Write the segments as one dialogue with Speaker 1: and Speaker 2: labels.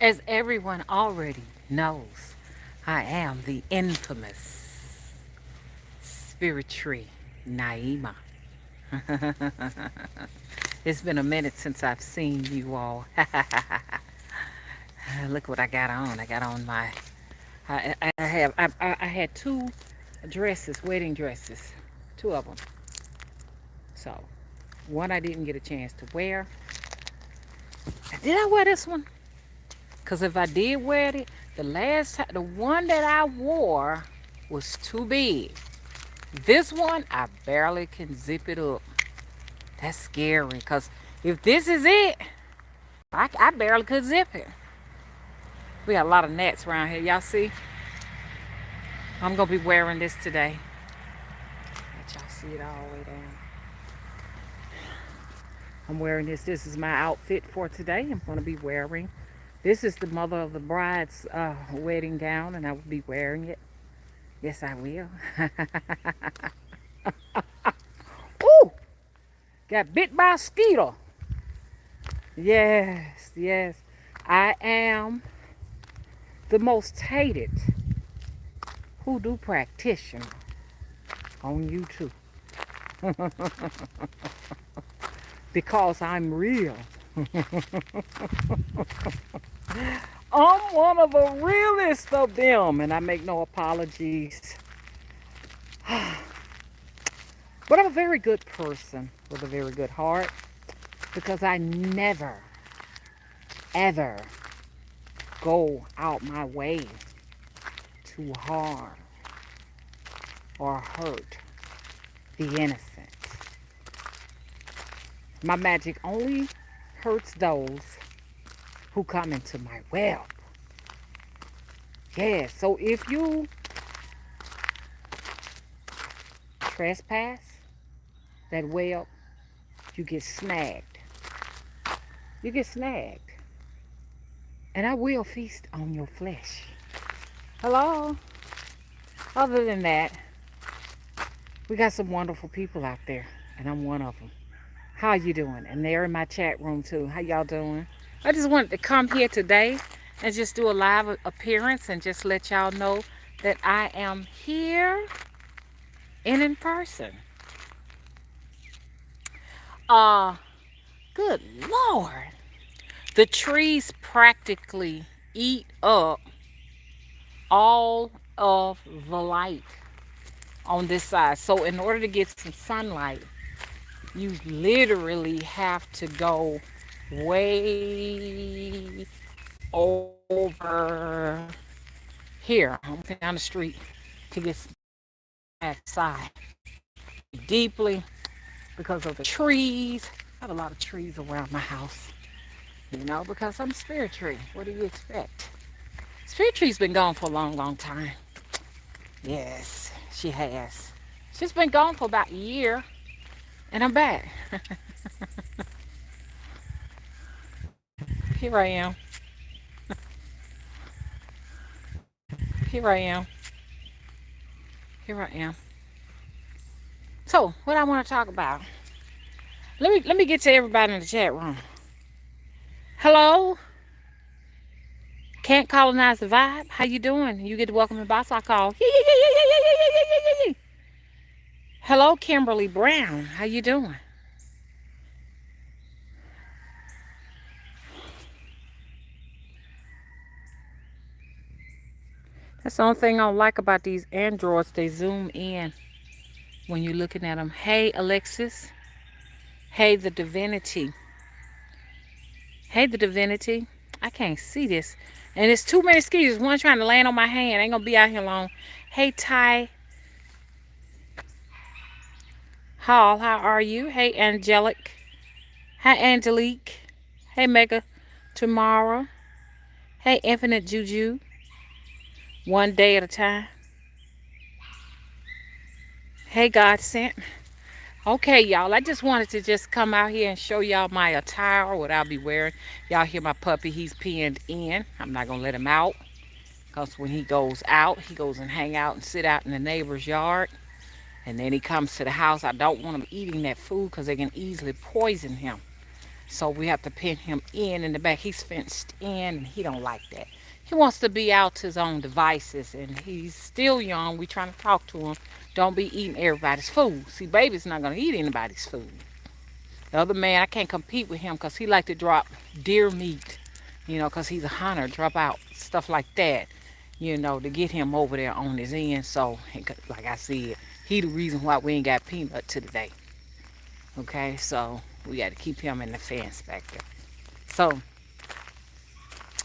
Speaker 1: As everyone already knows, I am the infamous Spiritree Naima. It's been a minute since I've seen you all. Look what I got on. I got on my. I had two dresses, wedding dresses, two of them. So one I didn't get a chance to wear. Did I wear this one? Cause if I did wear it, the last time, the one that I wore was too big. This one, I barely can zip it up. That's scary. Cause if this is it, I barely could zip it. We got a lot of gnats around here. Y'all see? I'm gonna be wearing this today. Let y'all see it all the way down. I'm wearing this. This is my outfit for today. I'm gonna be wearing. This is the mother of the bride's wedding gown, and I will be wearing it. Yes, I will. Ooh! Got bit by a mosquito. Yes, yes. I am the most hated hoodoo practitioner on YouTube. Because I'm real. I'm one of the realest of them, and I make no apologies. But I'm a very good person with a very good heart because I never, ever go out my way to harm or hurt the innocent. My magic only hurts those who come into my web. Yeah, so if you trespass that web, you get snagged. You get snagged. And I will feast on your flesh. Hello? Other than that, we got some wonderful people out there, and I'm one of them. How you doing? And they're in my chat room too. How y'all doing? I just wanted to come here today and just do a live appearance and just let y'all know that I am here and in person. Uh, Good Lord. The trees practically eat up all of the light on this side. So in order to get some sunlight, you literally have to go way over here. I'm down the street to get outside deeply because of the trees. I have a lot of trees around my house, because I'm Spiritree. What do you expect? Spiritree's been gone for a long, long time. Yes, she has. She's been gone for about a year, and I'm back. Here I am. Here I am. Here I am. So, what I want to talk about? Let me get to everybody in the chat room. Hello? Can't colonize the vibe. How you doing? You get to welcome the boss. I call. Hello, Kimberly Brown. How you doing? That's the only thing I don't like about these Androids. They zoom in when you're looking at them. Hey, Alexis. Hey, the Divinity. Hey, the Divinity. I can't see this. And it's too many mosquitoes. One trying to land on my hand. I ain't going to be out here long. Hey, Ty Hall. How are you? Hey, Angelic. Hi, Angelique. Hey, Mega Tomorrow. Hey, Infinite Juju. One day at a time. Hey, God sent. Okay, y'all. I just wanted to just come out here and show y'all my attire, what I'll be wearing. Y'all hear my puppy. He's pinned in. I'm not going to let him out. Because when he goes out, he goes and hang out and sit out in the neighbor's yard. And then he comes to the house. I don't want him eating that food because they can easily poison him. So we have to pin him in the back. He's fenced in, and he don't like that. He wants to be out to his own devices, and he's still young. We trying to talk to him. Don't be eating everybody's food. See, baby's not gonna eat anybody's food. The other man, I can't compete with him because he like to drop deer meat, because he's a hunter, drop out stuff like that, to get him over there on his end. So, like I said, he the reason why we ain't got peanut to today. Okay, so we got to keep him in the fence back there. So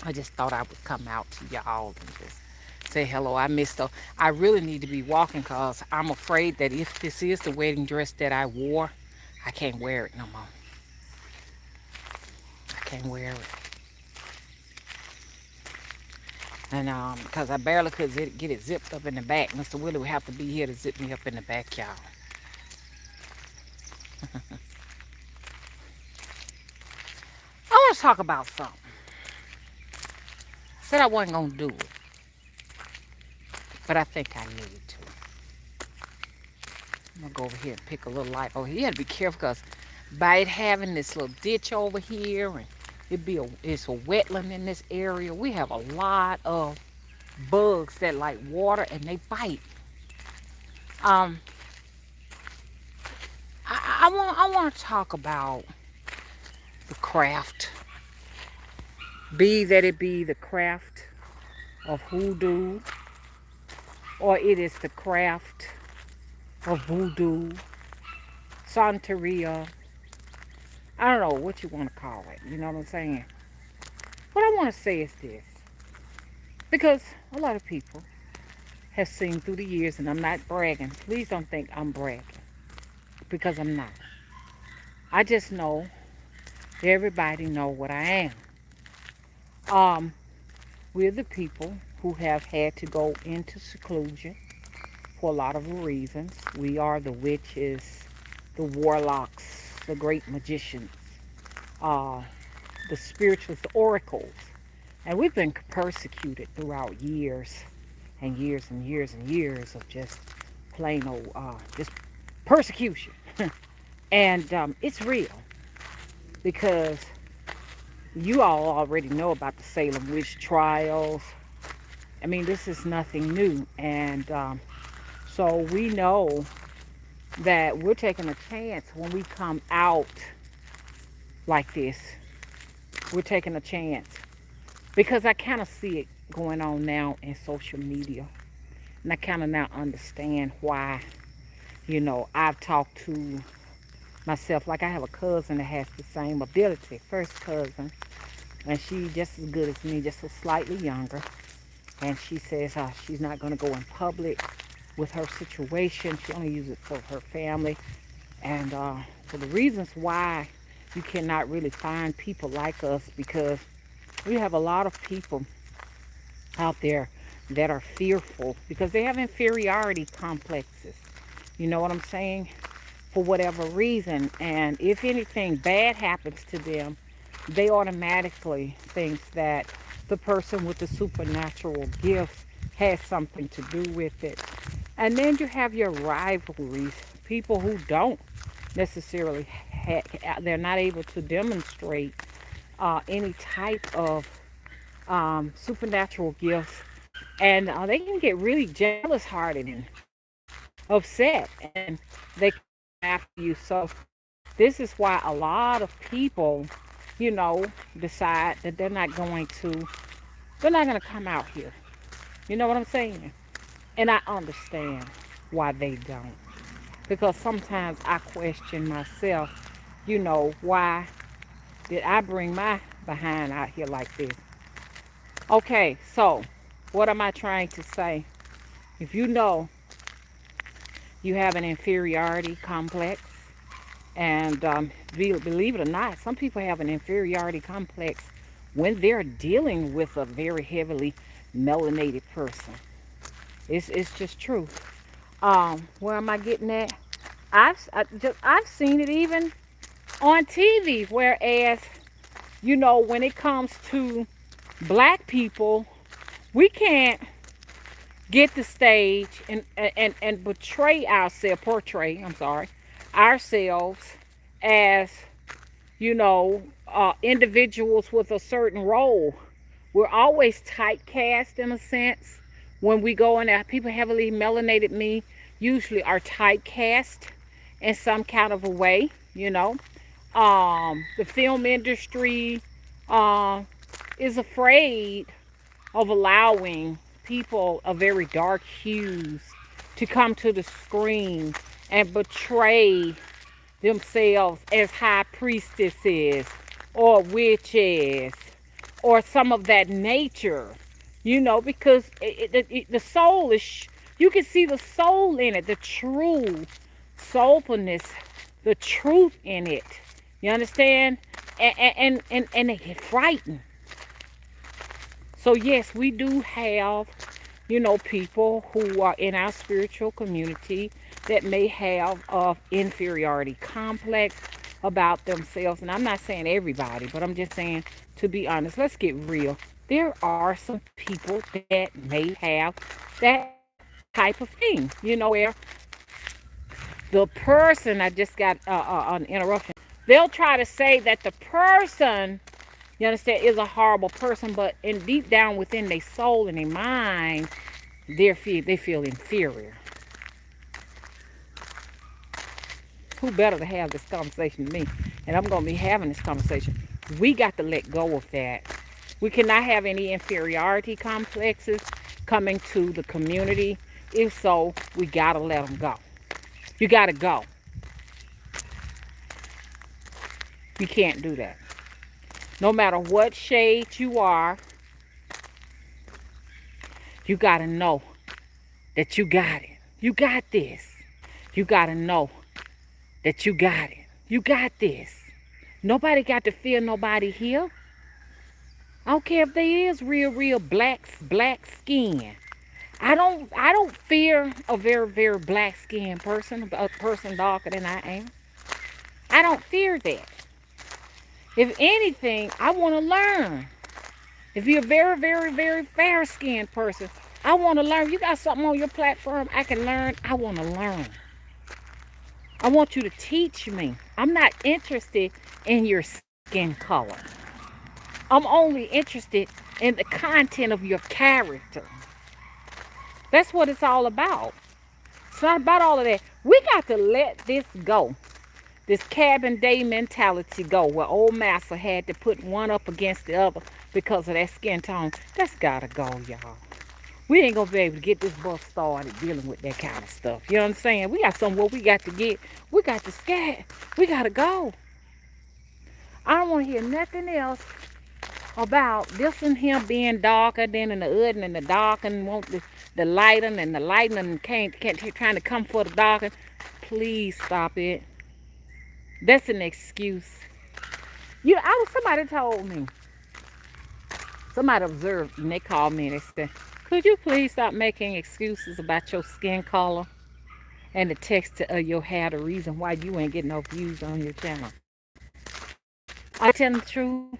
Speaker 1: I just thought I would come out to y'all and just say hello. I really need to be walking because I'm afraid that if this is the wedding dress that I wore, I can't wear it no more. I can't wear it. And because I barely could get it zipped up in the back. Mr. Willie would have to be here to zip me up in the back, y'all. I want to talk about something. I said I wasn't going to do it, but I think I need to. I'm going to go over here and pick a little light. Oh, you got to be careful because by it having this little ditch over here and it's a wetland in this area, we have a lot of bugs that like water and they bite. Um, I want to talk about the craft. Be that it be the craft of hoodoo, or it is the craft of voodoo, Santeria. I don't know what you want to call it. You know what I'm saying? What I want to say is this. Because a lot of people have seen through the years, and I'm not bragging. Please don't think I'm bragging. Because I'm not. I just know everybody know what I am. We're the people who have had to go into seclusion for a lot of reasons. We are the witches, the warlocks, the great magicians, uh, the spiritualists, the oracles. And we've been persecuted throughout years and years and years and years of just plain old, just persecution. And it's real because you all already know about the Salem witch trials. I mean, this is nothing new. And so we know that we're taking a chance when we come out like this. We're taking a chance because I kind of see it going on now in social media. And I kind of now understand why, I've talked to myself. Like I have a cousin that has the same ability, first cousin. And she's just as good as me, just a slightly younger. And she says she's not going to go in public with her situation. She only uses it for her family. And for the reasons why you cannot really find people like us, because we have a lot of people out there that are fearful because they have inferiority complexes. You know what I'm saying? For whatever reason. And if anything bad happens to them, they automatically think that the person with the supernatural gifts has something to do with it. And then you have your rivalries, people who don't necessarily they're not able to demonstrate any type of supernatural gifts, and they can get really jealous hearted and upset, and they come after you. So this is why a lot of people, decide that they're not going to come out here. You know what I'm saying? And I understand why they don't. Because sometimes I question myself, why did I bring my behind out here like this? Okay, so what am I trying to say? If you know you have an inferiority complex, and believe it or not, some people have an inferiority complex when they're dealing with a very heavily melanated person. It's just true. Where am I getting at? I've seen it even on TV. Whereas, when it comes to black people, we can't get the stage and portray ourselves as you know, individuals with a certain role. We're always typecast in a sense. When we go in there, people heavily melanated me usually are typecast in some kind of a way, you know. The film industry uh, is afraid of allowing people of very dark hues to come to the screen and portray themselves as high priestesses or witches or some of that nature, you know, because the soul is, you can see the soul in it, the true soulfulness, the truth in it. You understand? And they get frightened. So yes, we do have, you know, people who are in our spiritual community that may have a inferiority complex about themselves. And I'm not saying everybody, but I'm just saying, to be honest, let's get real. There are some people that may have that type of thing, you know, where the person, I just got an interruption, they'll try to say that the person, you understand, is a horrible person, but in deep down within their soul and their mind, they feel inferior. Who better to have this conversation than me? And I'm going to be having this conversation. We got to let go of that. We cannot have any inferiority complexes coming to the community. If so, we got to let them go. You got to go. You can't do that. No matter what shade you are, you got to know that you got it. You got this. You got to know that you got it. You got this. Nobody got to fear nobody here. I don't care if they is real black skin. I don't fear a very black skinned person, a person darker than I am. I don't fear that. If anything, I want to learn. If you're a very fair skinned person, I want to learn. You got something on your platform I can learn. I want to learn. I want you to teach me. I'm not interested in your skin color. I'm only interested in the content of your character. That's what it's all about. It's not about all of that. We got to let this go. This cabin day mentality go, where old master had to put one up against the other because of that skin tone. That's gotta go, y'all. We ain't gonna be able to get this bus started dealing with that kind of stuff. You know what I'm saying? We got somewhere we got to get. We got to scat. We gotta go. I don't want to hear nothing else about this and him being darker than in the hood and the dark and want the lighten and the lighten and can't trying to come for the dark. Please stop it. That's an excuse. Somebody told me. Somebody observed and they called me and they said, "Could you please stop making excuses about your skin color and the texture of your hair, the reason why you ain't getting no views on your channel?" I tell the truth.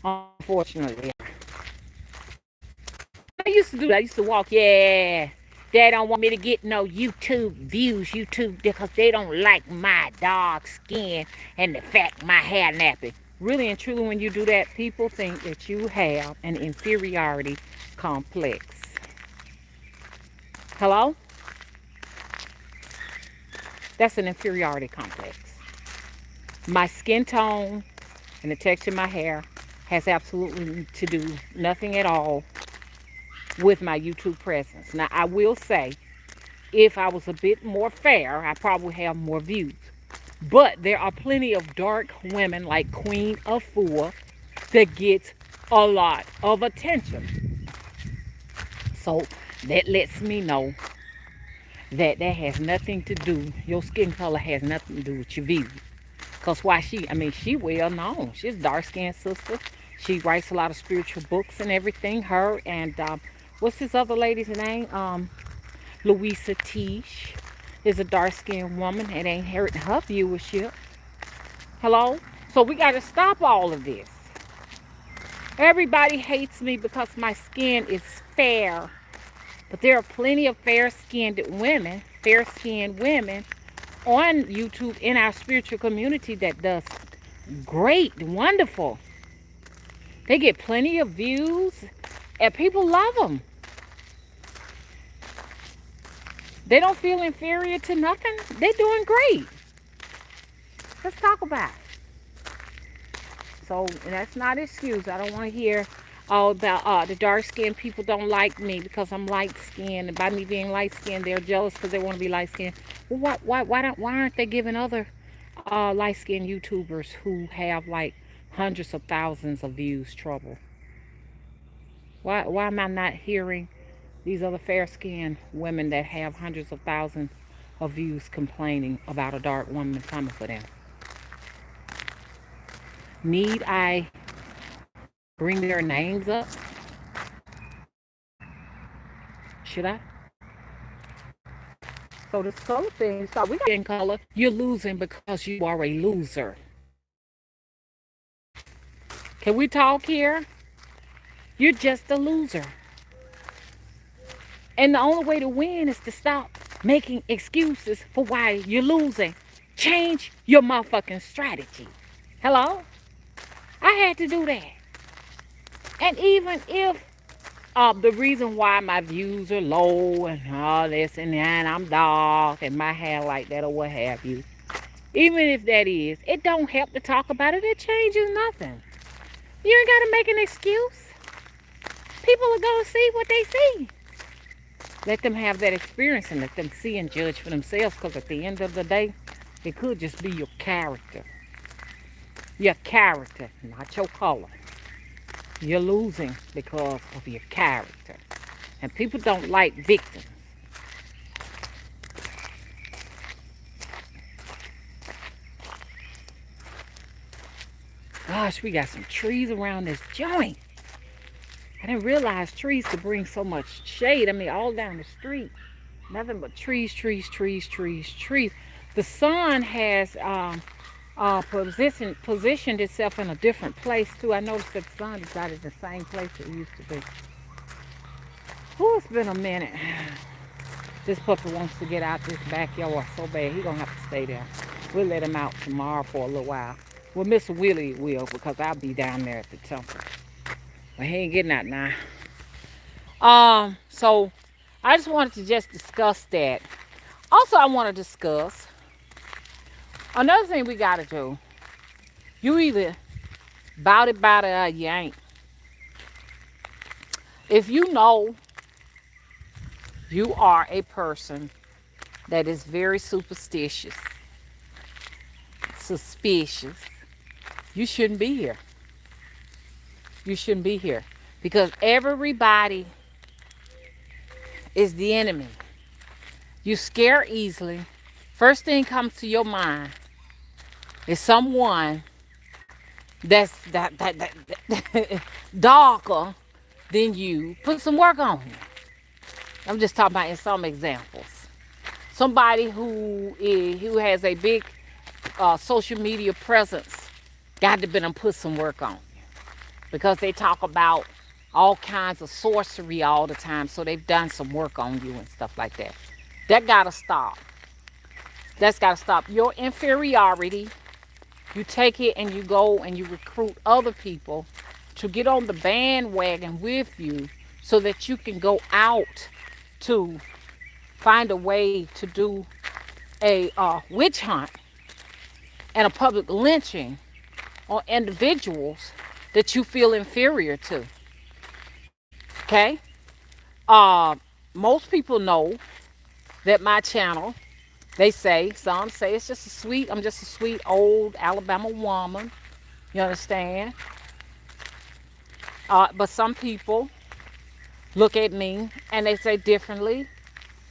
Speaker 1: Unfortunately, I used to do that. I used to walk, yeah. They don't want me to get no YouTube views, because they don't like my dark skin and the fact my hair nappy. Really and truly, when you do that, people think that you have an inferiority complex. Hello? That's an inferiority complex. My skin tone and the texture of my hair has absolutely to do nothing at all with my YouTube presence. Now, I will say, if I was a bit more fair, I probably have more views. But there are plenty of dark women like Queen of Four that get a lot of attention. So that lets me know that has nothing to do, your skin color has nothing to do with your views. Because why she well known. She's a dark-skinned sister. She writes a lot of spiritual books and everything. Her and, what's this other lady's name? Louisa Tish is a dark-skinned woman. It ain't hurting her viewership. Hello? So we got to stop all of this. Everybody hates me because my skin is fair. But there are plenty of fair-skinned women on YouTube in our spiritual community that does great, wonderful. They get plenty of views, and people love them. They don't feel inferior to nothing. They're doing great. Let's talk about it. So that's not an excuse. I don't want to hear all about the dark skinned people don't like me because I'm light skinned, and by me being light skinned, they're jealous because they want to be light skinned. Well, why aren't they giving other light skinned YouTubers who have like hundreds of thousands of views trouble? Why am I not hearing these other fair skinned women that have hundreds of thousands of views complaining about a dark woman coming for them? Need I bring their names up? Should I? So the soul thing, so we got in color. You're losing because you are a loser. Can we talk here? You're just a loser. And the only way to win is to stop making excuses for why you're losing. Change your motherfucking strategy. Hello? I had to do that. And even if the reason why my views are low and all this and that, I'm dark and my hair like that or what have you, even if that is, it don't help to talk about it. It changes nothing. You ain't got to make an excuse. People are going to see what they see. Let them have that experience and let them see and judge for themselves, because at the end of the day, it could just be your character. Your character, not your color. You're losing because of your character. And people don't like victims. Gosh, we got some trees around this joint. I didn't realize trees could bring so much shade. I mean, all down the street. Nothing but trees, trees, trees, trees, trees. The sun has positioned itself in a different place, too. I noticed that the sun is not in the same place it used to be. Oh, it's been a minute. This puppy wants to get out this backyard so bad. He's going to have to stay there. We'll let him out tomorrow for a little while. Well, Mr. Willie will, because I'll be down there at the temple. But he ain't getting out now. So I just wanted to just discuss that. Also, I want to discuss another thing we got to do. You either bout it, or you ain't. If you know you are a person that is very superstitious, suspicious, you shouldn't be here. You shouldn't be here. Because everybody is the enemy. You scare easily. First thing comes to your mind is someone that's darker than you. Put some work on you. I'm just talking about in some examples. Somebody who has a big social media presence got to be and put some work on you, because they talk about all kinds of sorcery all the time. So they've done some work on you and stuff like that. That gotta stop. That's gotta stop. Your inferiority, you take it and you go and you recruit other people to get on the bandwagon with you so that you can go out to find a way to do a witch hunt and a public lynching on individuals that you feel inferior to. Okay? Most people know that my channel, some say I'm just a sweet old Alabama woman. You understand? But some people look at me and they say differently,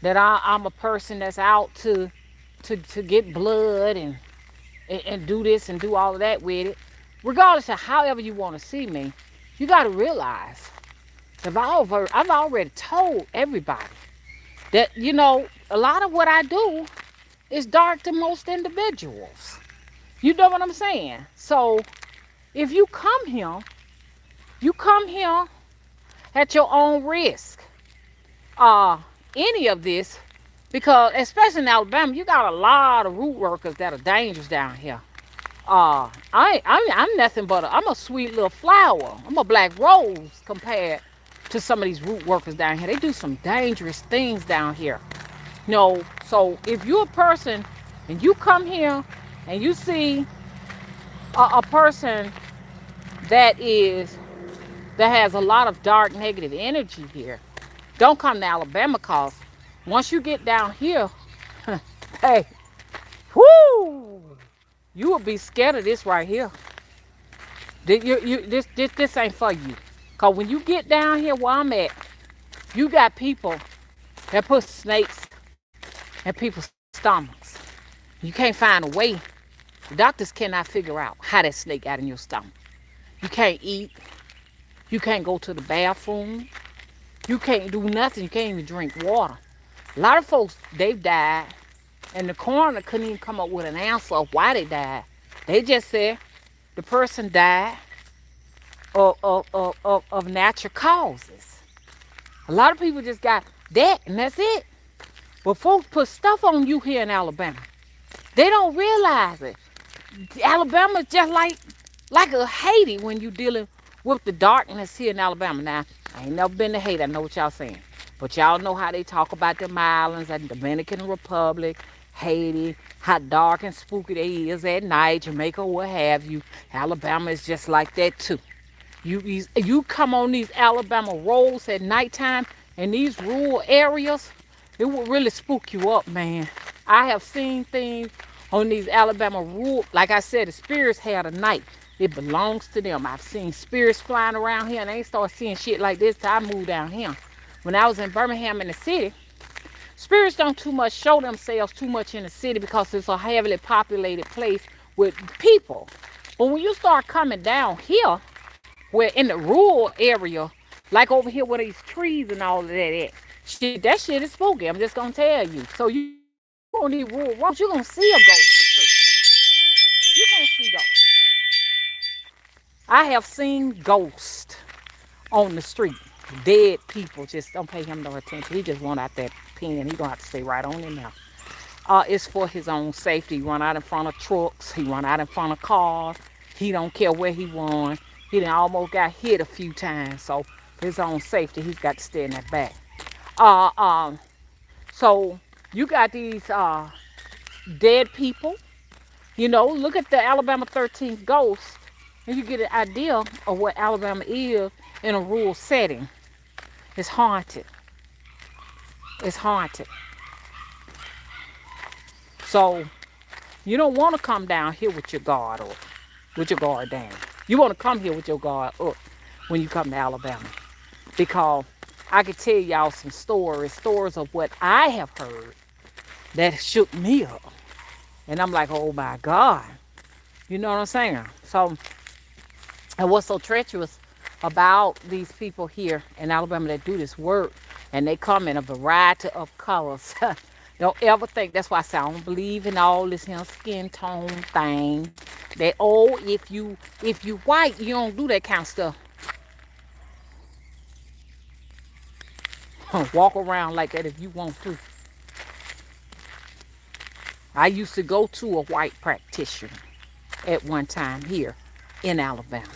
Speaker 1: that I'm a person that's out to get blood and do this and do all of that with it. Regardless of however you want to see me, you got to realize that I've already told everybody that, a lot of what I do is dark to most individuals. You know what I'm saying? So if you come here at your own risk. Any of this, because especially in Alabama, you got a lot of root workers that are dangerous down here. I'm nothing but I'm a sweet little flower. I'm a black rose compared to some of these root workers down here. They do some dangerous things down here. No, so if you're a person and you come here and you see a person that is that has a lot of dark negative energy here, don't come to Alabama, cause once you get down here, hey, whoo, you will be scared of this right here. This ain't for you. Cause when you get down here where I'm at, you got people that put snakes in people's stomachs. You can't find a way. The doctors cannot figure out how that snake got in your stomach. You can't eat. You can't go to the bathroom. You can't do nothing. You can't even drink water. A lot of folks, they've died, and the coroner couldn't even come up with an answer of why they died. They just said the person died of natural causes. A lot of people just got that, and that's it. But folks put stuff on you here in Alabama. They don't realize it. Alabama is just like a Haiti when you dealing with the darkness here in Alabama. Now, I ain't never been to Haiti. I know what y'all saying. But y'all know how they talk about them islands and Dominican Republic, Haiti, how dark and spooky they is at night, Jamaica, what have you. Alabama is just like that too. You come on these Alabama roads at nighttime in these rural areas, it will really spook you up, man. I have seen things on these Alabama rural, like I said, the spirits have a night. It belongs to them. I've seen spirits flying around here, and I ain't start seeing shit like this till I moved down here. When I was in Birmingham in the city, spirits don't too much show themselves too much in the city because it's a heavily populated place with people. But when you start coming down here, where in the rural area, like over here where these trees and all of that shit is spooky. I'm just gonna tell you. So you on these rural roads, you're gonna see a ghost or two. You're gonna see ghosts. I have seen ghosts on the street. Dead people. Just don't pay him no attention. He just want out that pen. He gonna have to stay right on in there. It's for his own safety. He run out in front of trucks. He run out in front of cars. He don't care where he run. He done almost got hit a few times. So for his own safety, he's got to stay in that back. So you got these dead people. You know, look at the Alabama 13th ghost, and you get an idea of what Alabama is in a rural setting. It's haunted. It's haunted. So you don't want to come down here with your guard up, with your guard down. You want to come here with your guard up when you come to Alabama. Because I could tell y'all some stories of what I have heard that shook me up. And I'm like, oh my God. You know what I'm saying? So, and what's so treacherous about these people here in Alabama that do this work, and they come in a variety of colors. Don't ever think, that's why I say I don't believe in all this skin tone thing. That, oh, if you white, you don't do that kind of stuff. Walk around like that if you want to. I used to go to a white practitioner at one time here in Alabama.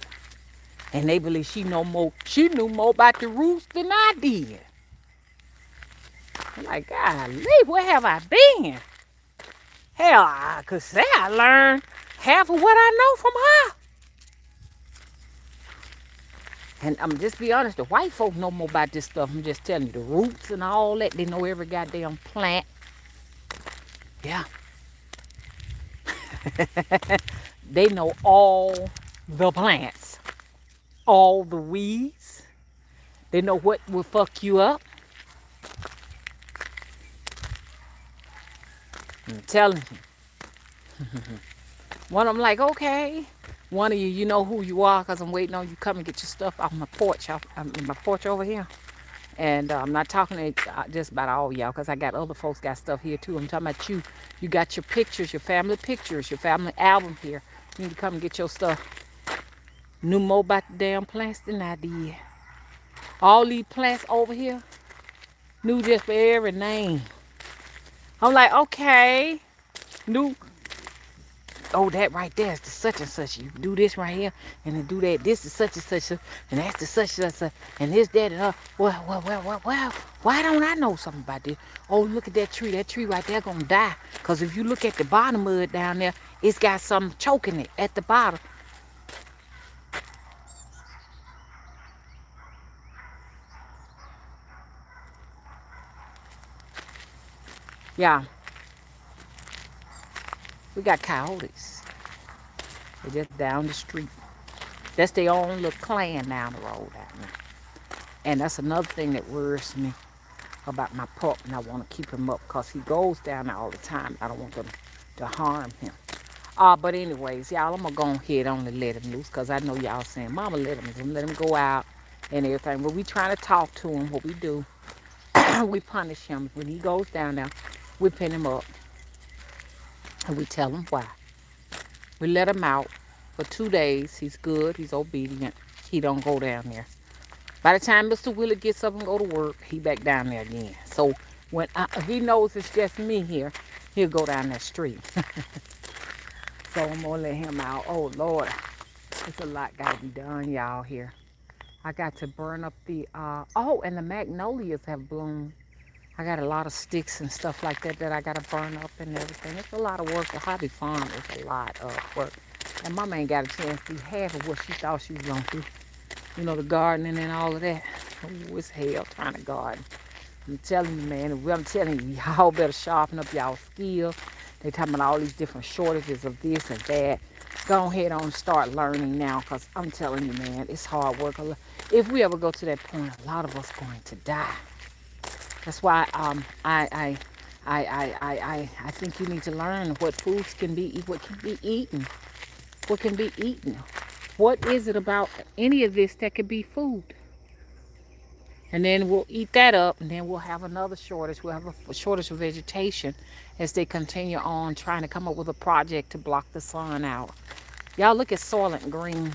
Speaker 1: And they believe she knew more about the roots than I did. I'm like, golly, where have I been? Hell, I could say I learned half of what I know from her. And I'm just be honest, the white folk know more about this stuff. I'm just telling you, the roots and all that. They know every goddamn plant. Yeah. They know all the plants, all the weeds. They know what will fuck you up. I'm telling you. One of them like, okay. One of you, you know who you are, because I'm waiting on you to come and get your stuff off my porch. I'm in my porch over here. And I'm not talking to just about all y'all, because I got other folks got stuff here too. I'm talking about you. You got your pictures, your family album here. You need to come and get your stuff. Knew more about the damn plants than I did. All these plants over here, knew just for every name. I'm like, okay. Knew oh, that right there is the such and such. You do this right here, and then do that. This is such and such, and that's the such and such, and this, that, and well. Why don't I know something about this? Oh, look at that tree. That tree right there gonna die. Cause if you look at the bottom of it down there, it's got something choking it at the bottom. Yeah, we got coyotes. They're just down the street. That's their own little clan down the road out there. And that's another thing that worries me about my pup, and I want to keep him up because he goes down there all the time. I don't want them to harm him. But anyways, y'all, I'm going to go ahead and only let him loose because I know y'all saying, Mama, let him go out and everything. But we trying to talk to him. What we do, we punish him. When he goes down there, we pin him up and we tell him why. We let him out for 2 days. He's good. He's obedient. He don't go down there. By the time Mr. Willie gets up and go to work, he back down there again. So when he knows it's just me here, he'll go down that street. So I'm gonna let him out. Oh Lord, it's a lot gotta be done, y'all. Here, I got to burn up the and the magnolias have bloomed. I got a lot of sticks and stuff like that I gotta burn up and everything. It's a lot of work. The hobby farm is a lot of work, and Mama ain't got a chance to do half of what she thought she was gonna do. You know, the gardening and all of that. Oh, it's hell trying to garden. I'm telling you, man. I'm telling you, y'all better sharpen up y'all skills. They talking about all these different shortages of this and that. Go ahead and start learning now, because I'm telling you, man, it's hard work. If we ever go to that point, a lot of us going to die. That's why I think you need to learn what foods can be, what can be eaten, what can be eaten. What is it about any of this that could be food? And then we'll eat that up, and then we'll have another shortage. We'll have a shortage of vegetation as they continue on trying to come up with a project to block the sun out. Y'all look at Soylent Green.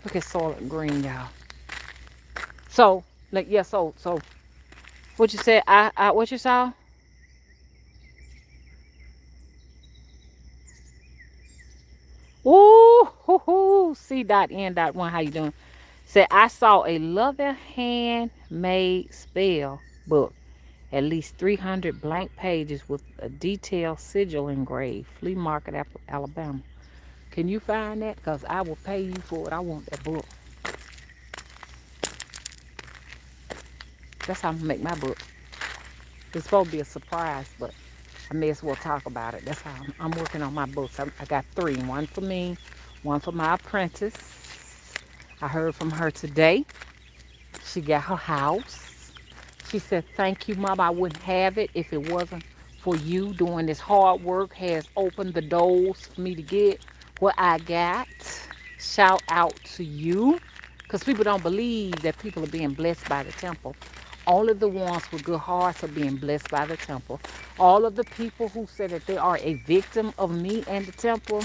Speaker 1: Look at Soylent Green, y'all. So, like, yeah, so what you said, what you saw? Ooh, hoo, hoo. C.N.1, how you doing? Said, I saw a Leather handmade spell book, at least 300 blank pages with a detailed sigil engraved. Flea Market, Alabama. Can you find that? Because I will pay you for it. I want that book. That's how I'm going to make my book. It's supposed to be a surprise, but I may as well talk about it. That's how I'm working on my books. I got 3. One for me, one for my apprentice. I heard from her today. She got her house. She said, thank you, Mom. I wouldn't have it if it wasn't for you doing this hard work. Has opened the doors for me to get what I got. Shout out to you. Because people don't believe that people are being blessed by the temple. Only the ones with good hearts are being blessed by the temple. All of the people who say that they are a victim of me and the temple,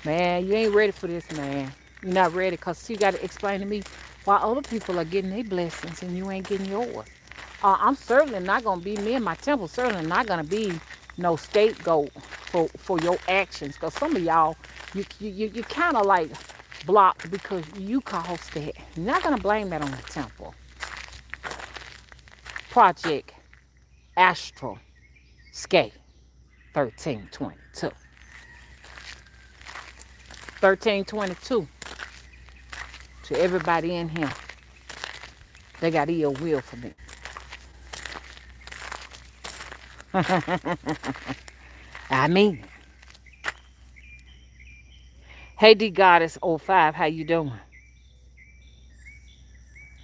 Speaker 1: man, you ain't ready for this, man. You're not ready, because you got to explain to me why other people are getting their blessings and you ain't getting yours. I'm certainly not going to be, me and my temple, certainly not going to be no scapegoat for your actions. Because some of y'all, you kind of like blocked because you caused that. You're not going to blame that on the temple. Project Astral Skate 1322. 1322. To everybody in here, they got ill will for me. I mean, hey D Goddess 05, how you doing?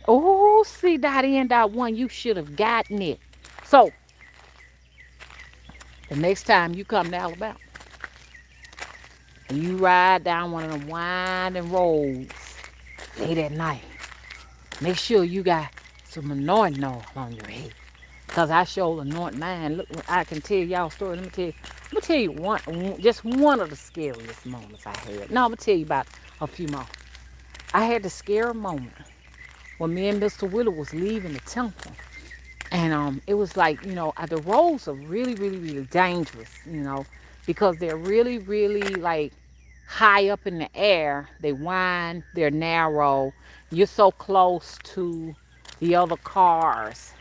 Speaker 1: Oh, C.N.1, you should have gotten it. So, the next time you come to Alabama and you ride down one of them winding roads late at night, make sure you got some anointing oil on your head. Because I sure anoint mine. Look, I can tell y'all a story. Let me tell you just one of the scariest moments I had. No, I'm going to tell you about a few more. I had the scary moment when me and Mr. Willie was leaving the temple. And it was like, the roads are really, really, really dangerous, because they're really, really like high up in the air. They wind, they're narrow. You're so close to the other cars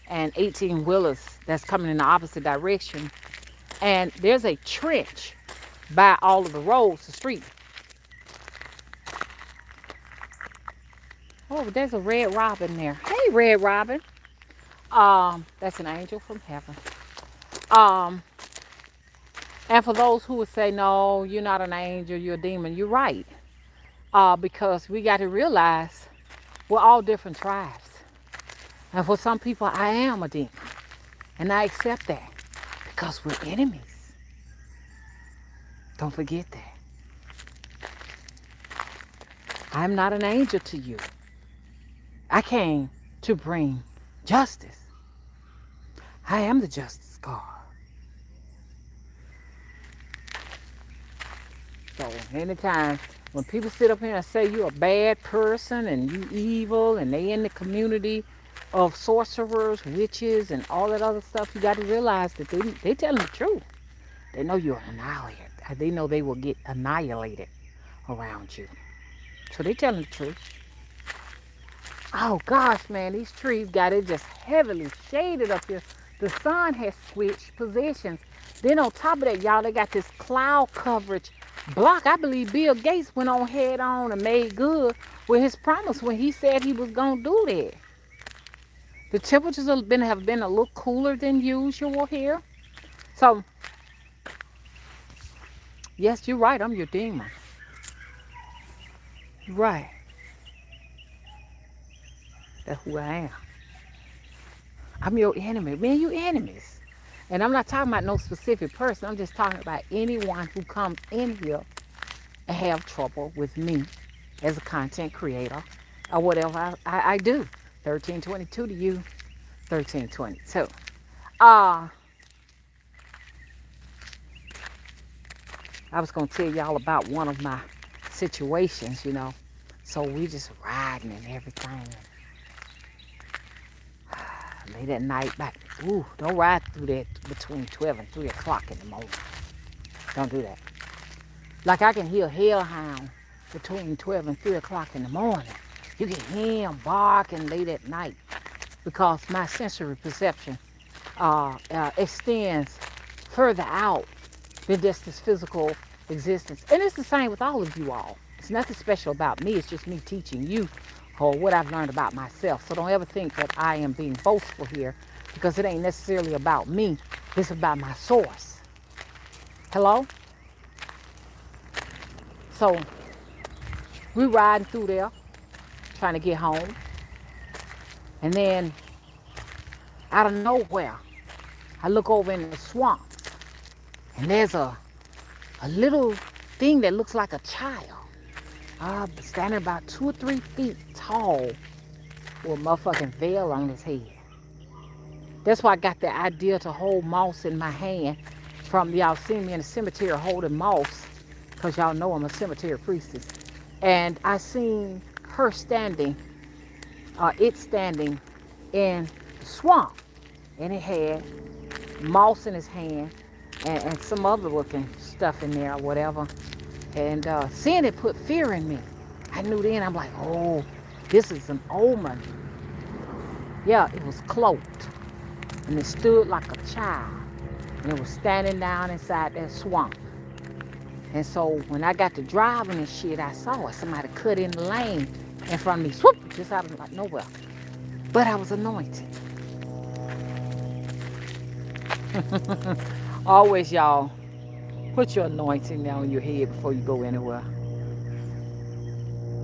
Speaker 1: and 18 wheelers that's coming in the opposite direction. And there's a trench by all of the roads, the street. Oh, there's a red robin there. Hey, red robin. That's an angel from heaven. Um, and for those who would say, no, you're not an angel, you're a demon, you're right. Because we got to realize we're all different tribes. And for some people, I am a demon. And I accept that because we're enemies. Don't forget that. I'm not an angel to you. I came to bring justice. I am the justice God. So anytime when people sit up here and say you're a bad person and you evil and they in the community of sorcerers, witches, and all that other stuff, you got to realize that they telling the truth. They know you're an annihilator. They know they will get annihilated around you. So they telling the truth. Oh gosh, man, these trees got it just heavily shaded up here. The sun has switched positions. Then on top of that, y'all, they got this cloud coverage block. I believe Bill Gates went on head on and made good with his promise when he said he was gonna do that. The temperatures have been a little cooler than usual here. So yes, you're right. I'm your demon. You're right. That's who I am. I'm your enemy. Man, you enemies. And I'm not talking about no specific person. I'm just talking about anyone who comes in here and have trouble with me as a content creator or whatever I do. 1322 to you, 1322. I was going to tell y'all about one of my situations, So we just riding and everything. Late at night, don't ride through that between 12 and 3 o'clock in the morning. Don't do that. Like I can hear a hellhound between 12 and 3 o'clock in the morning. You can hear him barking late at night because my sensory perception extends further out than just this physical existence. And it's the same with all of you all. It's nothing special about me. It's just me teaching you or what I've learned about myself. So don't ever think that I am being boastful here because it ain't necessarily about me. It's about my source. Hello? So we riding through there trying to get home. And then out of nowhere, I look over in the swamp and there's a little thing that looks like a child. Standing about 2 or 3 feet tall with a motherfucking veil on his head. That's why I got the idea to hold moss in my hand from y'all seen me in the cemetery holding moss because y'all know I'm a cemetery priestess. And I seen her standing, it standing in the swamp. And it had moss in his hand and some other looking stuff in there or whatever. And seeing it put fear in me. I knew then, I'm like, oh, this is an omen. Yeah, it was cloaked. And it stood like a child. And it was standing down inside that swamp. And so when I got to driving and shit, I saw it. Somebody cut in the lane in front of me. Swoop! Just out of like nowhere. But I was anointed. Always, y'all, put your anointing down on your head before you go anywhere.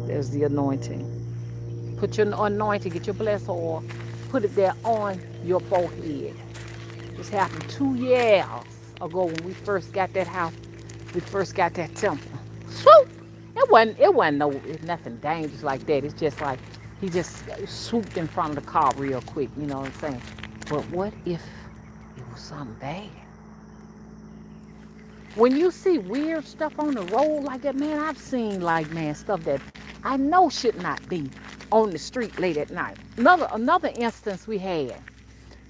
Speaker 1: There's the anointing. Put your anointing, get your blessed oil, put it there on your forehead. This happened 2 years ago when we first got that house. We first got that temple. Swoop! It wasn't nothing dangerous like that. It's just like he just swooped in front of the car real quick, you know what I'm saying? But what if it was something bad? When you see weird stuff on the road like that, man, I've seen stuff that I know should not be on the street late at night. Another instance we had,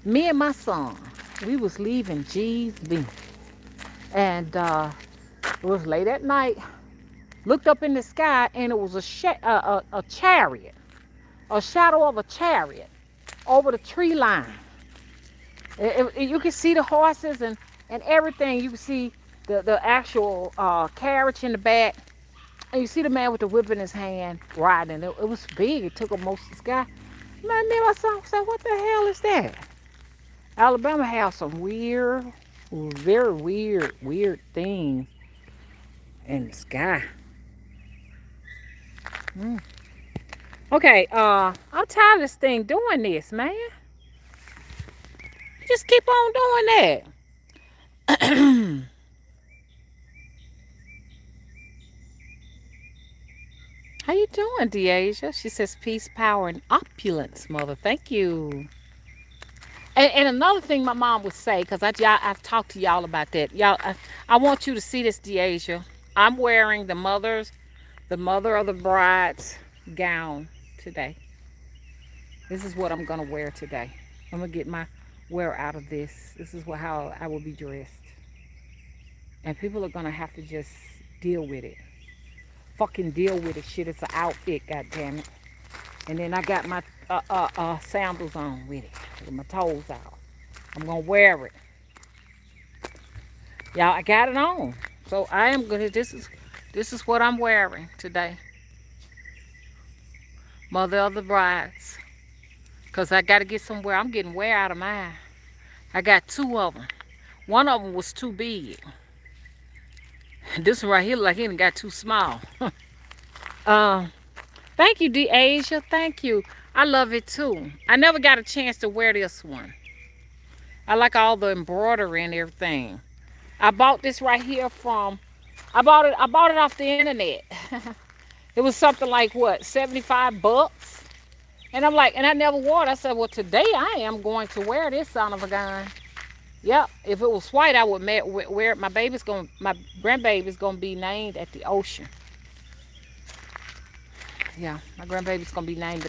Speaker 1: me and my son, we was leaving G's B. And it was late at night. Looked up in the sky, and it was a chariot, a shadow of a chariot over the tree line. You can see the horses and everything. You can see the actual carriage in the back. And you see the man with the whip in his hand riding. It was big. It took up most of the sky. Man, me and my son said, what the hell is that? Alabama has some weird, very weird things in the sky. Mm. Okay, I'm tired of this thing doing this, man. Just keep on doing that. How you doing, Deasia? She says peace, power, and opulence, mother. Thank you. And another thing my mom would say, because I've talked to y'all about that. Y'all, I want you to see this, Deasia. I'm wearing the mother of the bride's gown today. This is what I'm gonna wear today. I'm gonna get my wear out of this. This is how I will be dressed. And people are gonna have to just deal with it. Fucking deal with it. Shit, it's an outfit, goddammit. And then I got my sandals on with it, with my toes out. I'm gonna wear it. Y'all, I got it on. So I am gonna. This is what I'm wearing today. Mother of the brides. Cause I gotta get somewhere. I'm getting wear out of mine. I got two of them. One of them was too big. This one right here look like he done got too small. uh, Thank you, Deasia. Thank you. I love it too. I never got a chance to wear this one. I like all the embroidery and everything. I bought this right here from. I bought it off the internet. It was something like what, $75? And I'm like, and I never wore it. I said, well, today I am going to wear this son of a gun. Yep. If it was white, I would wear it. My grandbaby's gonna be named at the ocean. Yeah, my grandbaby's gonna be named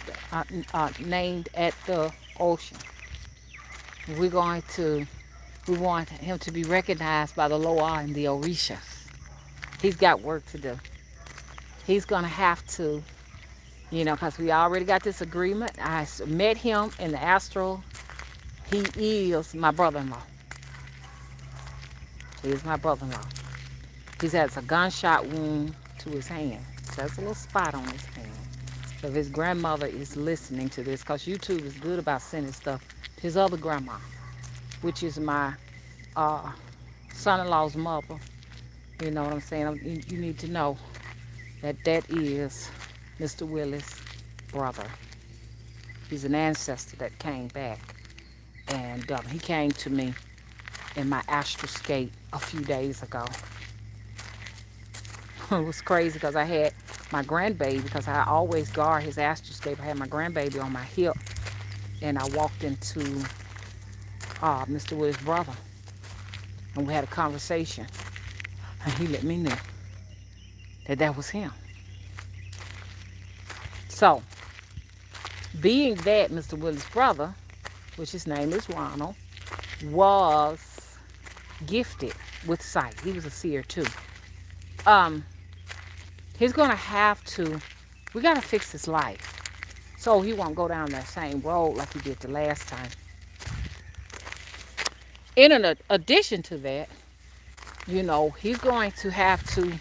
Speaker 1: at the ocean. We're going to. We want him to be recognized by the Loa and the Orishas. He's got work to do. He's gonna have to, because we already got this agreement. I met him in the astral. He is my brother-in-law. He is my brother-in-law. He has a gunshot wound to his hand. So that's a little spot on his hand. So if his grandmother is listening to this, because YouTube is good about sending stuff to his other grandma, which is my son-in-law's mother. You know what I'm saying? You need to know that is Mr. Willis' brother. He's an ancestor that came back. And he came to me in my astroscape a few days ago. It was crazy because I had my grandbaby, because I always guard his astroscape. I had my grandbaby on my hip, and I walked into Mr. Willis' brother, and we had a conversation, and he let me know that was him. So, being that Mr. Willis' brother, which his name is Ronald, was gifted with sight. He was a seer too. He's gonna have to. We gotta fix his life, so he won't go down that same road like he did the last time. In addition to that, he's going to have to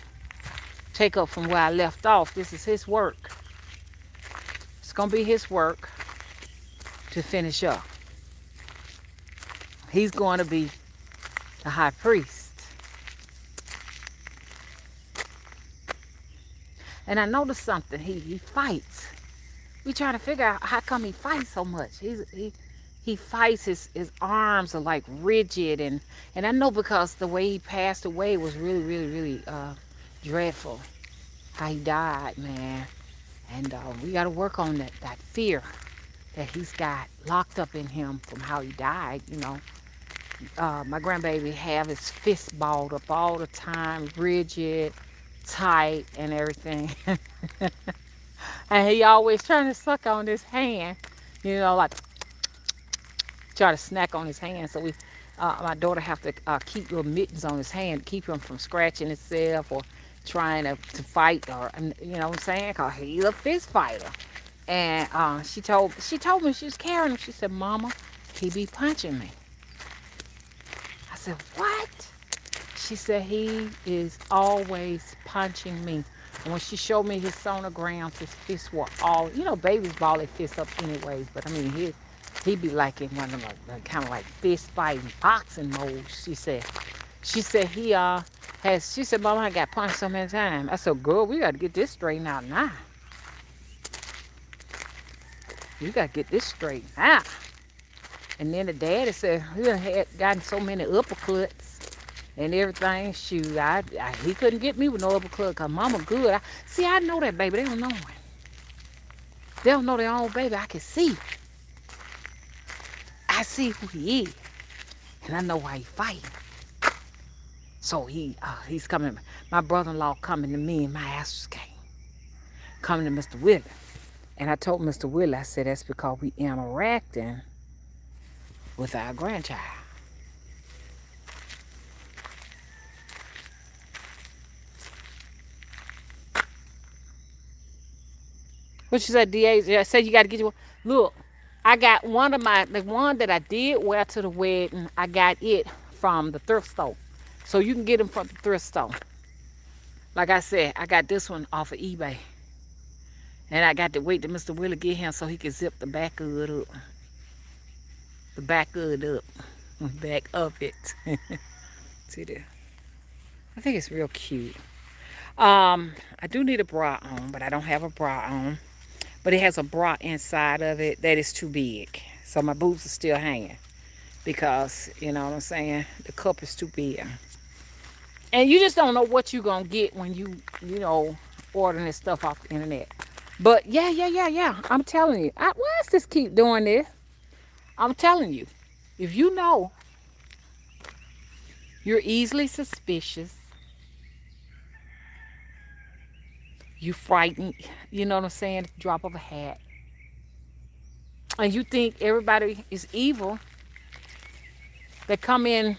Speaker 1: take up from where I left off. This is his work. It's gonna be his work to finish up. He's going to be the high priest. And I noticed something. He fights. We try to figure out how come he fights so much. He fights. His arms are like rigid, and I know because the way he passed away was really dreadful. How he died, man. And we got to work on that fear that he's got locked up in him from how he died. My grandbaby have his fist balled up all the time, rigid, tight, and everything. And he always trying to suck on his hand, like try to snack on his hand. So My daughter have to keep little mittens on his hand, keep him from scratching himself or trying to fight, or you know what I'm saying? Cause he's a fist fighter. And she told me she was carrying him. She said, "Mama, he be punching me." I said, "What?" She said he is always punching me. And when she showed me his sonograms, his fists were all, babies ball their fists up anyways, but I mean, he be like in one of them kind of like fist fighting boxing mode. She said he has. She said, "Mama, I got punched so many times." I said, "Girl, we got to get this straightened out now. You got to get this straightened out." And then the daddy said he had gotten so many uppercuts and everything. Shoot, he couldn't get me with no uppercut because mama good. I know that baby. They don't know him. They don't know their own baby. I can see. I see who he is. And I know why he fighting. So he's coming. My brother-in-law coming to me and my asses came. Coming to Mr. Willie. And I told Mr. Willie, I said, that's because we interacting with our grandchild. What you said, DA? I said you got to get you one. Look, I got the one that I did wear to the wedding, I got it from the thrift store. So you can get them from the thrift store. Like I said, I got this one off of eBay. And I got to wait till Mr. Willie get him so he can zip the back of it up. The back of it up. Back of it. See there? I think it's real cute. I do need a bra on, but I don't have a bra on. But it has a bra inside of it that is too big. So my boobs are still hanging. Because, you know what I'm saying? The cup is too big. And you just don't know what you're going to get when you ordering this stuff off the internet. But yeah. I'm telling you. Why does this keep doing this? I'm telling you. If you know you're easily suspicious, you frightened, you know what I'm saying? Drop of a hat. And you think everybody is evil that come in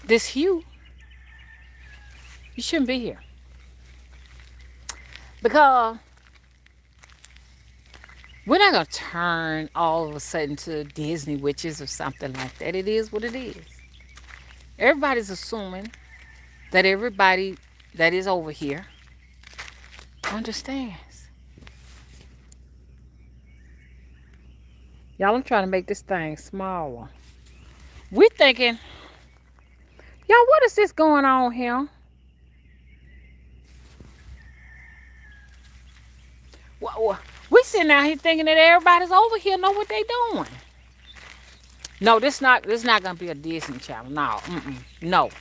Speaker 1: this hue, you shouldn't be here. Because we're not going to turn all of a sudden to Disney witches or something like that. It is what it is. Everybody's assuming that everybody that is over here understands. Y'all, I'm trying to make this thing smaller. We're thinking, y'all, what is this going on here? We sitting out here thinking that everybody's over here know what they doing. No, this not gonna be a Disney Channel. No.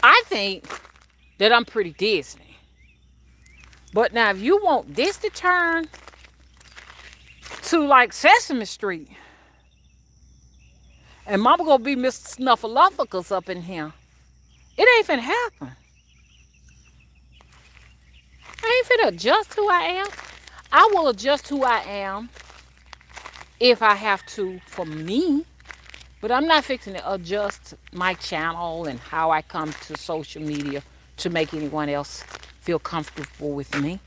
Speaker 1: I think that I'm pretty Disney. But now, if you want this to turn to like Sesame Street, and Mama gonna be Mr. Snuffleupagus up in here, it ain't finna happen. I ain't finna adjust who I am. I will adjust who I am if I have to for me. But I'm not fixing to adjust my channel and how I come to social media to make anyone else feel comfortable with me.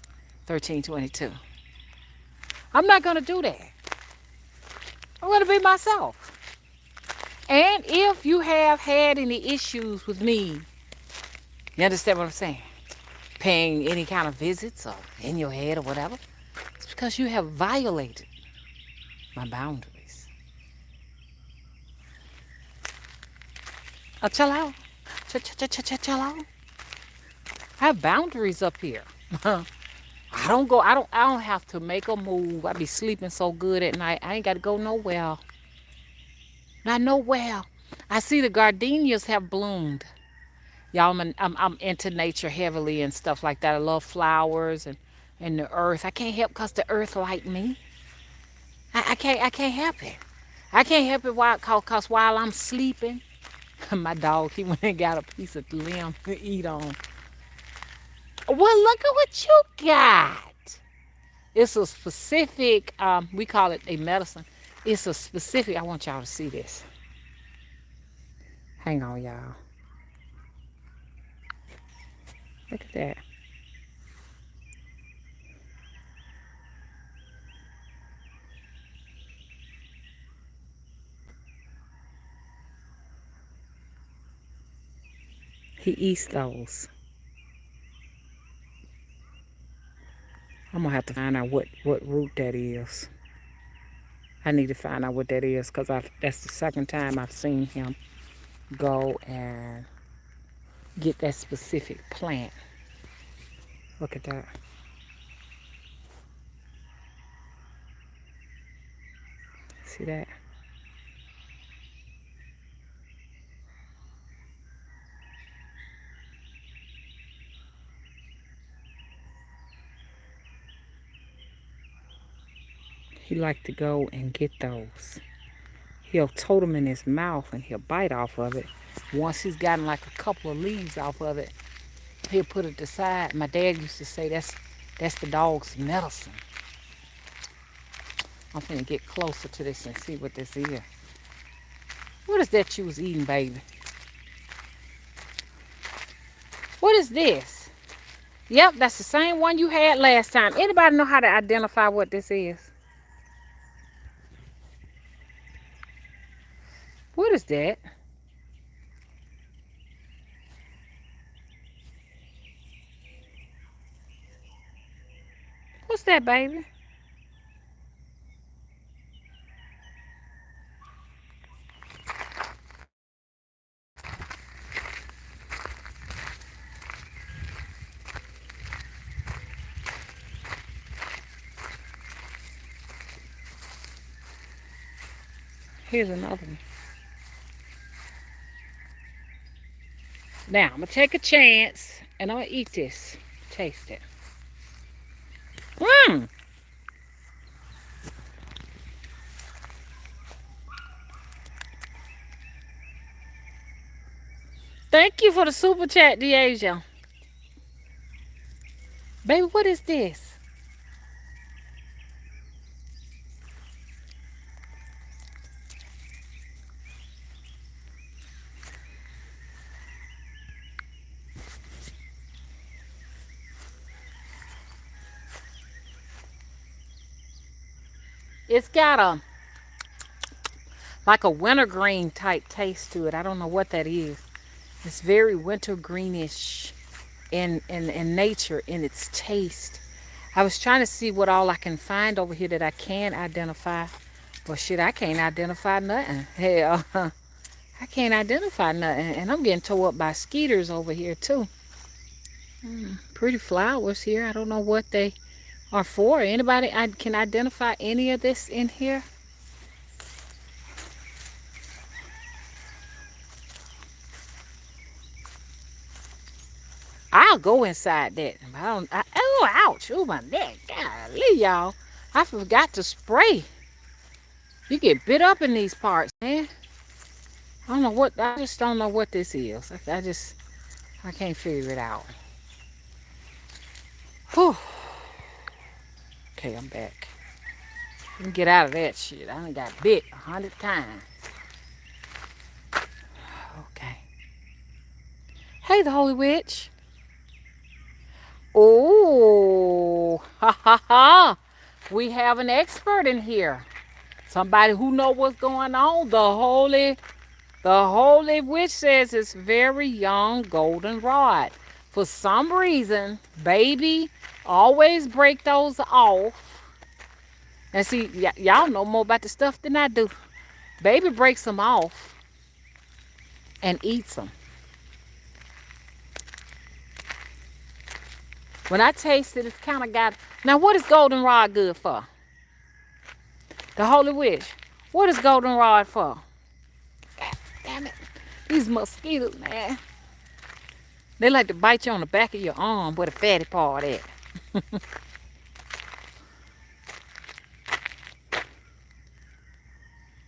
Speaker 1: 1322. I'm not going to do that. I'm going to be myself. And if you have had any issues with me, you understand what I'm saying? Paying any kind of visits or in your head or whatever, it's because you have violated my boundaries. Chill out. Chill out. I have boundaries up here. I don't have to make a move. I be sleeping so good at night. I ain't got to go nowhere. Not nowhere. I see the gardenias have bloomed. Y'all, I'm into nature heavily and stuff like that. I love flowers and the earth. I can't help because the earth like me. I can't help it. I can't help it because while I'm sleeping, my dog, he went and got a piece of limb to eat on. Well, look at what you got. It's a specific, we call it a medicine. It's a specific, I want y'all to see this. Hang on, y'all. Look at that. He eats those. I'm gonna have to find out what root that is. I need to find out what that is because that's the second time I've seen him go and get that specific plant. Look at that. See that? He like to go and get those. He'll tote them in his mouth and he'll bite off of it. Once he's gotten like a couple of leaves off of it, he'll put it aside. My dad used to say that's the dog's medicine. I'm finna get closer to this and see what this is. What is that you was eating, baby? What is this? Yep, that's the same one you had last time. Anybody know how to identify what this is? What is that? What's that, baby? Here's another one. Now, I'm going to take a chance and I'm going to eat this. Taste it. Mmm. Thank you for the super chat, Deasia. Baby, what is this? It's got a like a wintergreen type taste to it. I don't know what that is. It's very wintergreenish in nature, in its taste. I was trying to see what all I can find over here that I can identify. But shit, I can't identify nothing. Hell, I can't identify nothing. And I'm getting tore up by skeeters over here too. Pretty flowers here. I don't know what they are for. Anybody can identify any of this in here? I'll go inside that. I don't. Oh, ouch! Oh, my neck. Golly, y'all. I forgot to spray. You get bit up in these parts, man. I don't know what. I just don't know what this is. I can't figure it out. Whew. Okay, I'm back. Let me get out of that shit. I done got bit 100 times. Okay. Hey, the Holy Witch. Oh, ha ha ha. We have an expert in here. Somebody who know what's going on. The Holy Witch says it's very young goldenrod. For some reason, baby always break those off. And see, y'all know more about the stuff than I do. Baby breaks them off and eats them. When I taste it, it's kind of got... Now, what is goldenrod good for? The Holy Witch. What is goldenrod for? God damn it. These mosquitoes, man. They like to bite you on the back of your arm where the fatty part at.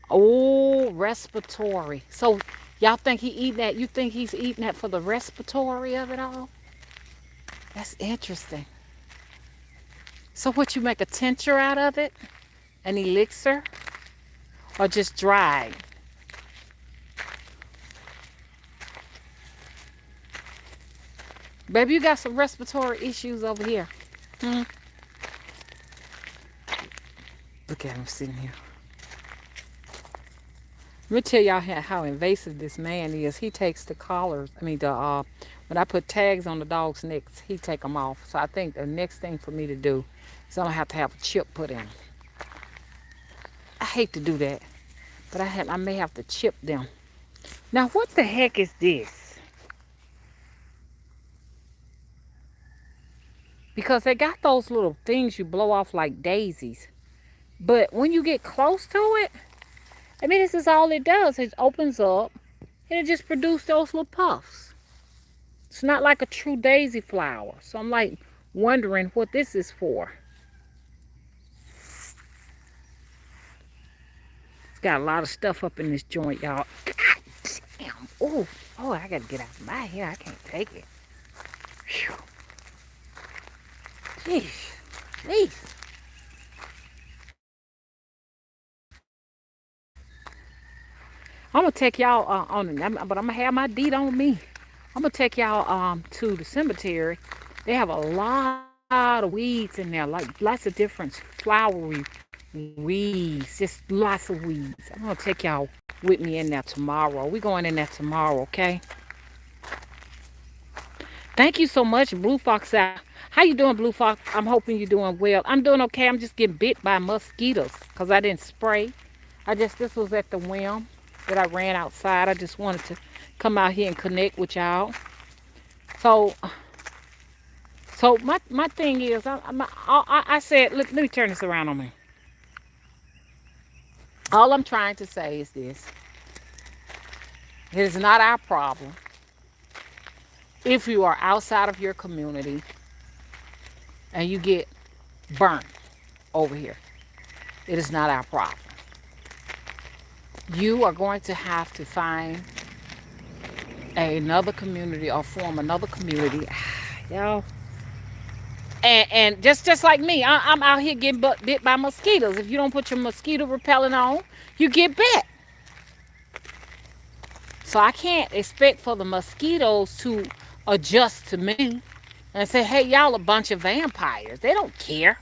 Speaker 1: Oh, respiratory. So, y'all think he eating that? You think he's eating that for the respiratory of it all? That's interesting. So what, you make a tincture out of it? An elixir? or just dried. Baby, you got some respiratory issues over here. Hmm? Look at him sitting here. Let me tell y'all how invasive this man is. He takes the collars. I mean, when I put tags on the dog's necks, he take them off. So I think the next thing for me to do is I'm gonna have to have a chip put in. I hate to do that, but I may have to chip them. Now, what the heck is this? Because they got those little things you blow off like daisies. But when you get close to it, I mean, this is all it does. It opens up and it just produces those little puffs. It's not like a true daisy flower. So I'm like wondering what this is for. It's got a lot of stuff up in this joint, y'all. God damn. Oh, I gotta get out of my hair. I can't take it. Whew. Jeez. Jeez. I'm gonna take y'all but I'm gonna have my deed on me. I'm gonna take y'all to the cemetery. They have a lot of weeds in there, like lots of different flowery weeds, just lots of weeds. I'm gonna take y'all with me in there tomorrow. We're going in there tomorrow, okay? Thank you so much, Blue Fox. How you doing, Blue Fox? I'm hoping you're doing well. I'm doing okay. I'm just getting bit by mosquitoes because I didn't spray. This was at the whim that I ran outside. I just wanted to come out here and connect with y'all. So my thing is, I said, let me turn this around on me. All I'm trying to say is this. It is not our problem if you are outside of your community and you get burnt over here. It is not our problem. You are going to have to find another community or form another community. Y'all. And just like me, I'm out here getting bit by mosquitoes. If you don't put your mosquito repellent on, you get bit. So I can't expect for the mosquitoes to adjust to me and say, hey, y'all a bunch of vampires. They don't care.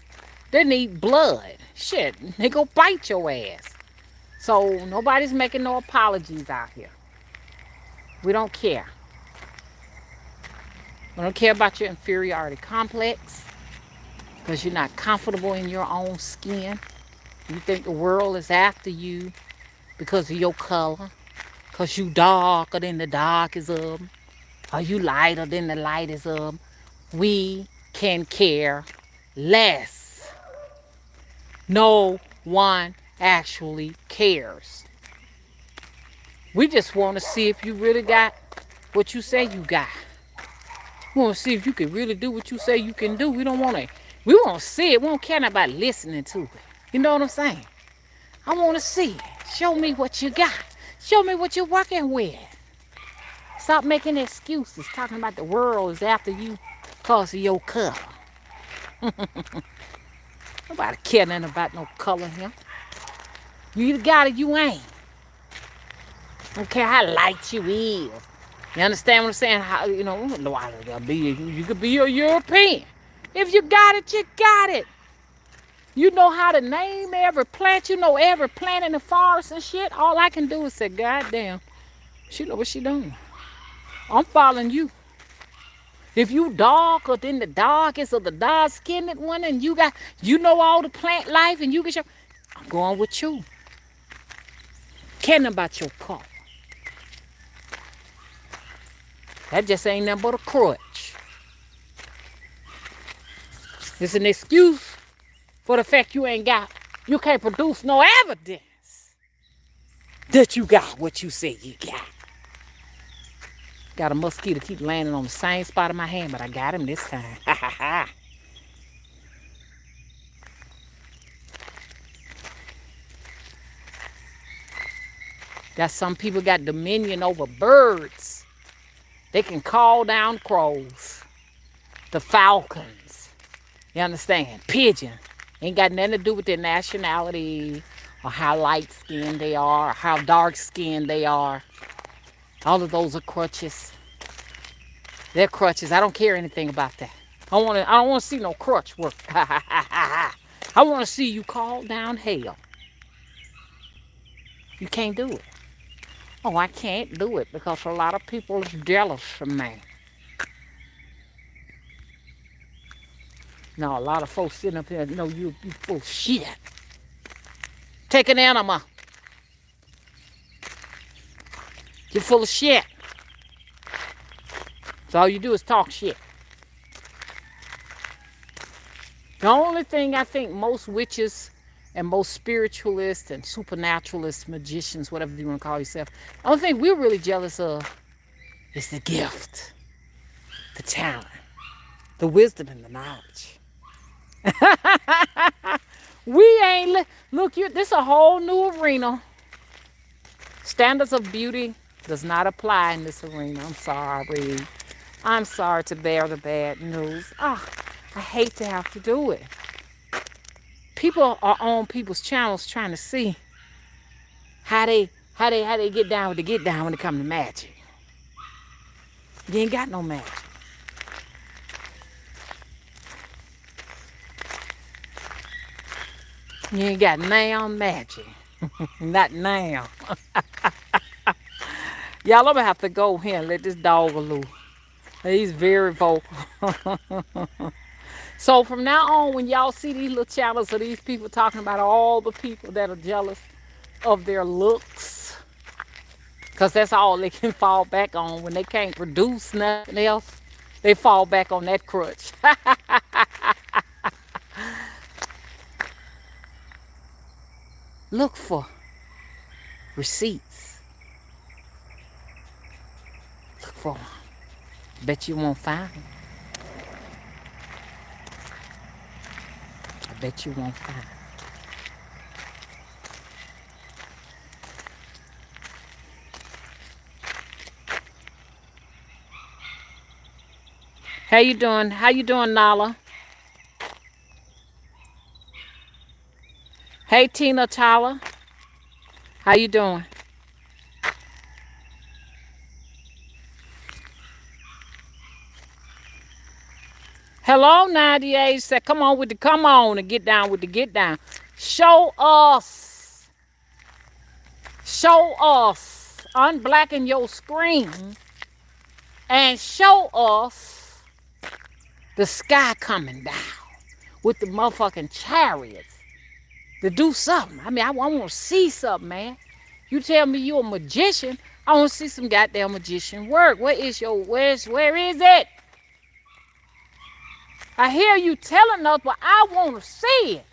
Speaker 1: They need blood. Shit, they go bite your ass. So nobody's making no apologies out here. We don't care. We don't care about your inferiority complex because you're not comfortable in your own skin. You think the world is after you because of your color, because you darker than the dark is of them, or you lighter than the light is of them. We can care less. No one actually cares. We just want to see if you really got what you say you got. We want to see if you can really do what you say you can do. We want to see it. We don't care about listening to it. You know what I'm saying? I want to see it. Show me what you got. Show me what you're working with. Stop making excuses, talking about the world is after you because of your color. Nobody care nothing about no color here. You either got it, you ain't. Don't care how light you is. You understand what I'm saying? How, you could be a European. If you got it, you got it. You know how to name every plant. You know every plant in the forest and shit. All I can do is say, God damn, she know what she doing. I'm following you. If you darker than the darkest of the dark-skinned one and you know all the plant life and you can show, I'm going with you. Caring about your color. That just ain't nothing but a crutch. It's an excuse for the fact you can't produce no evidence that you got what you say you got. Got a mosquito keep landing on the same spot in my hand, but I got him this time. Ha ha ha. Got some people got dominion over birds. They can call down crows. The falcons. You understand? Pigeon. Ain't got nothing to do with their nationality or how light skinned they are, or how dark skinned they are. All of those are crutches. They're crutches. I don't care anything about that. I don't want to see no crutch work. I want to see you call down hell. You can't do it. Oh, I can't do it because a lot of people are jealous of me. No, a lot of folks sitting up here, you full of shit. Take an enema. You're full of shit. So all you do is talk shit. The only thing I think most witches and most spiritualists and supernaturalists, magicians, whatever you want to call yourself, the only thing we're really jealous of is the gift, the talent, the wisdom, and the knowledge. We ain't, look, this is a whole new arena. Standards of beauty does not apply in this arena. I'm sorry. I'm sorry to bear the bad news. I hate to have to do it. People are on people's channels trying to see how they get down with the get down when it comes to magic. You ain't got no magic. You ain't got now magic. Not now. Y'all, I'm gonna have to go here and let this dog loose. He's very vocal. So from now on, when y'all see these little channels of these people talking about all the people that are jealous of their looks, because that's all they can fall back on when they can't produce nothing else, they fall back on that crutch. Look for receipts. Look for them. Bet you won't find them. I bet you won't find them. How you doing? How you doing, Nala? Hey, Tina Tyler. How you doing? Hello, 98 said, come on and get down with the get down. Show us. Show us. Unblacken your screen and show us the sky coming down with the motherfucking chariots to do something. I mean, I want to see something, man. You tell me you're a magician, I want to see some goddamn magician work. Where is it? I hear you telling us, but I want to see it.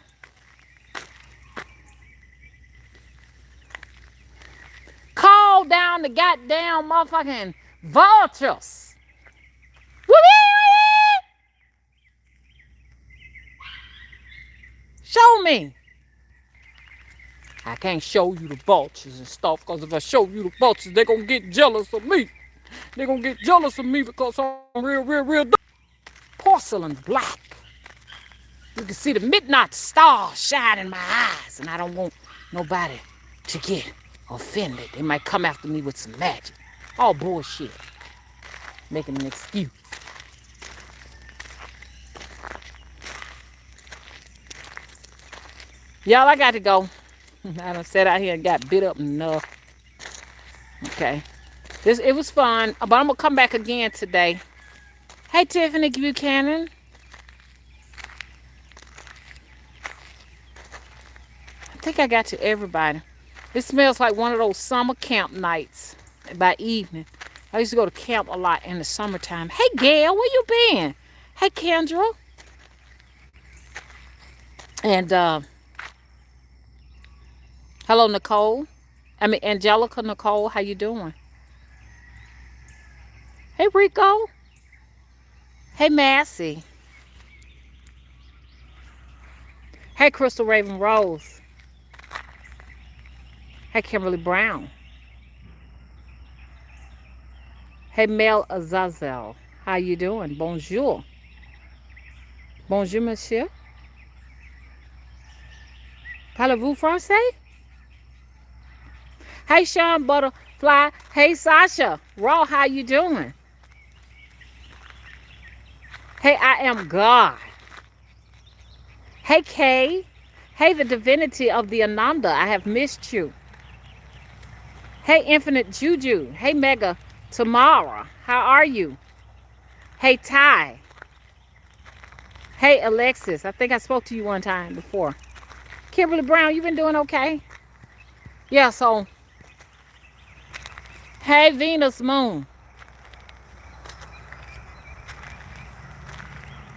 Speaker 1: Call down the goddamn motherfucking vultures. Show me. I can't show you the vultures and stuff, because if I show you the vultures, they're going to get jealous of me. They're going to get jealous of me because I'm real porcelain black. You can see the midnight stars shine in my eyes, and I don't want nobody to get offended. They might come after me with some magic. All bullshit. Making an excuse. Y'all, I got to go. I done sat out here and got bit up enough. Okay. It was fun, but I'm going to come back again today. Hey, Tiffany Buchanan. I think I got to everybody. It smells like one of those summer camp nights by evening. I used to go to camp a lot in the summertime. Hey, Gail, where you been? Hey, Kendra. And, hello, Nicole. Angelica Nicole, how you doing? Hey, Rico. Hey, Massey. Hey, Crystal Raven Rose. Hey, Kimberly Brown. Hey, Mel Azazel. How you doing? Bonjour. Bonjour, monsieur. Parlez-vous français? Hey, Sean Butterfly. Hey, Sasha. Raw, how you doing? Hey, I am God. Hey, Kay. Hey, the divinity of the Ananda. I have missed you. Hey, Infinite Juju. Hey, Mega Tamara. How are you? Hey, Ty. Hey, Alexis. I think I spoke to you one time before. Kimberly Brown, you been doing okay? Yeah, so, hey, Venus Moon.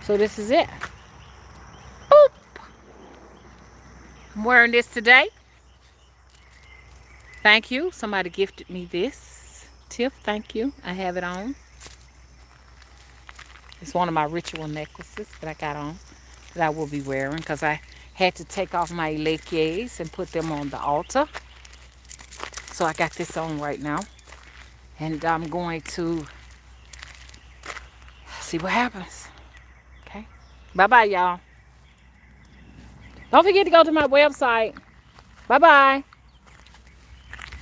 Speaker 1: So this is it. Boop. I'm wearing this today. Thank you. Somebody gifted me this. Tiff, thank you. I have it on. It's one of my ritual necklaces that I got on that I will be wearing because I had to take off my leggings and put them on the altar. So I got this on right now. And I'm going to see what happens. Okay. Bye-bye, y'all. Don't forget to go to my website. Bye-bye.